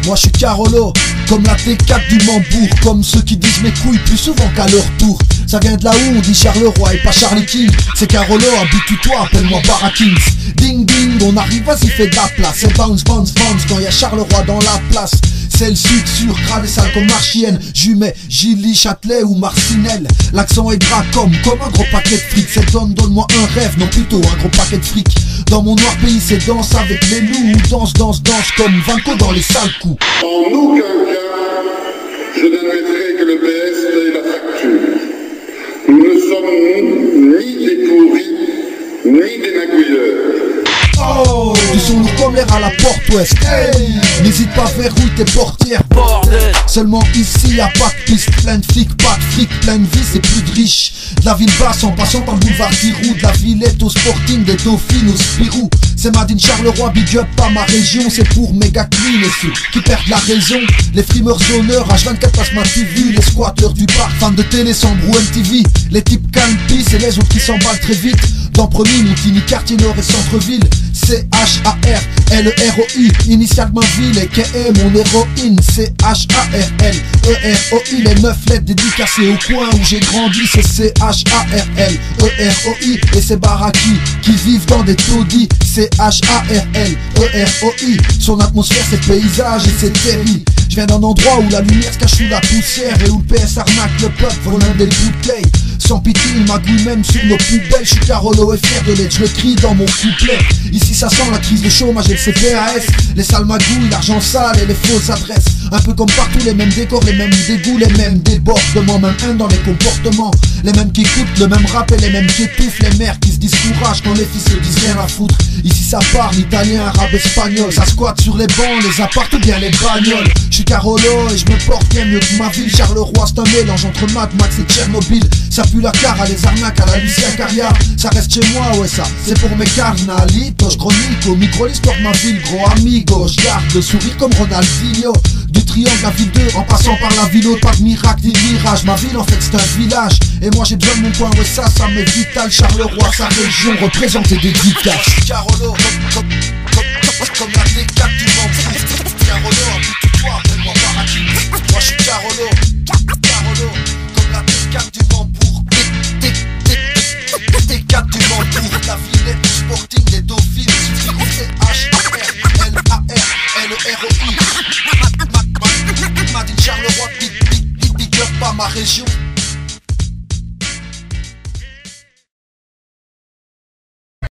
Moi je suis Carolo, comme la T4 du Mambourg, comme ceux qui disent mes couilles plus souvent qu'à leur tour. Ça vient de là où on dit Charleroi et pas Charlie King. C'est Carolo, habitue-toi, appelle-moi Barakins. Ding ding, on arrive, vas-y fais de la place. C'est bounce, bounce, bounce quand y a Charleroi dans la place. C'est le sud sur grave et sale comme Marchienne, Jumet, Gilly, Châtelet ou Marcinelle. L'accent est gras comme un gros paquet de fric. C'est donne-moi un rêve, non plutôt un gros paquet de fric. Dans mon noir pays c'est danse avec les loups, danse, danse, danse comme Vinco dans les sales coups. En aucun cas, je n'admettrai que le PS paye la facture. Nous ne sommes ni des pourris, ni des magouilleurs. Oh, du son lourd comme l'air à la porte ouest. Hey, n'hésite pas, verrouille tes portières. Bordel. Seulement ici y'a pas de piste, plein de flics, pas de fric, plein de vie, c'est plus de riches. De la ville basse en passant par le boulevard Giroud, de la Villette au Sporting, des Dauphines au Spirou. C'est Madine Charleroi, big up pas ma région, c'est pour méga clean et ceux qui perdent la raison. Les frimeurs d'honneur, H24 passe ma TV, les squatteurs du parc, fans de télé sans brou MTV. Les types calmes pisse et les autres qui s'emballent très vite. Dans Premier, Montigny, quartier nord et centre-ville. C-H-A-R-L-E-R-O-I, initial ma ville et qu'est mon héroïne. C-H-A-R-L-E-R-O-I, les 9 lettres dédicacées au coin où j'ai grandi. C'est C-H-A-R-L-E-R-O-I, et c'est Baraki qui vivent dans des taudis. C-H-A-R-L-E-R-O-I, son atmosphère c'est paysage et c'est terrible. Je viens d'un endroit où la lumière se cache sous la poussière et où le PS arnaque le peuple volant des bouteilles. Sans pitié, il magouille même sur nos poubelles. Je suis Carolo et fier de l'être, je le crie dans mon couplet. Ici ça sent la crise de chômage et le CPAS. Les sales magouilles, l'argent sale et les fausses adresses. Un peu comme partout, les mêmes décors, les mêmes dégoûts, les mêmes débordements. Même un dans les comportements. Les mêmes qui écoutent le même rap et les mêmes qui étouffent. Les mères qui se disent courage quand les fils se disent rien à foutre. Ici ça parle italien, arabe, espagnol. Ça squatte sur les bancs, les apparts ou bien les bagnoles. Je suis Carolo et je me porte bien mieux que ma ville. Charleroi c'est un mélange entre Mad Max et Tchernobyl. Ça pue la cara, les arnaques à la Lucien Carrière. Ça reste chez moi, ouais ça, c'est pour mes carnalitos. Je chronique au micro l'histoire de ma ville, gros amigo. Je garde le sourire comme Ronaldinho. Du triangle à ville 2, en passant par la ville haute, pas de miracle ni de mirage. Ma ville en fait c'est un village. Et moi j'ai besoin de mon coin, ouais ça m'est vital. Charleroi, sa région, représente et dédicace. Carolo,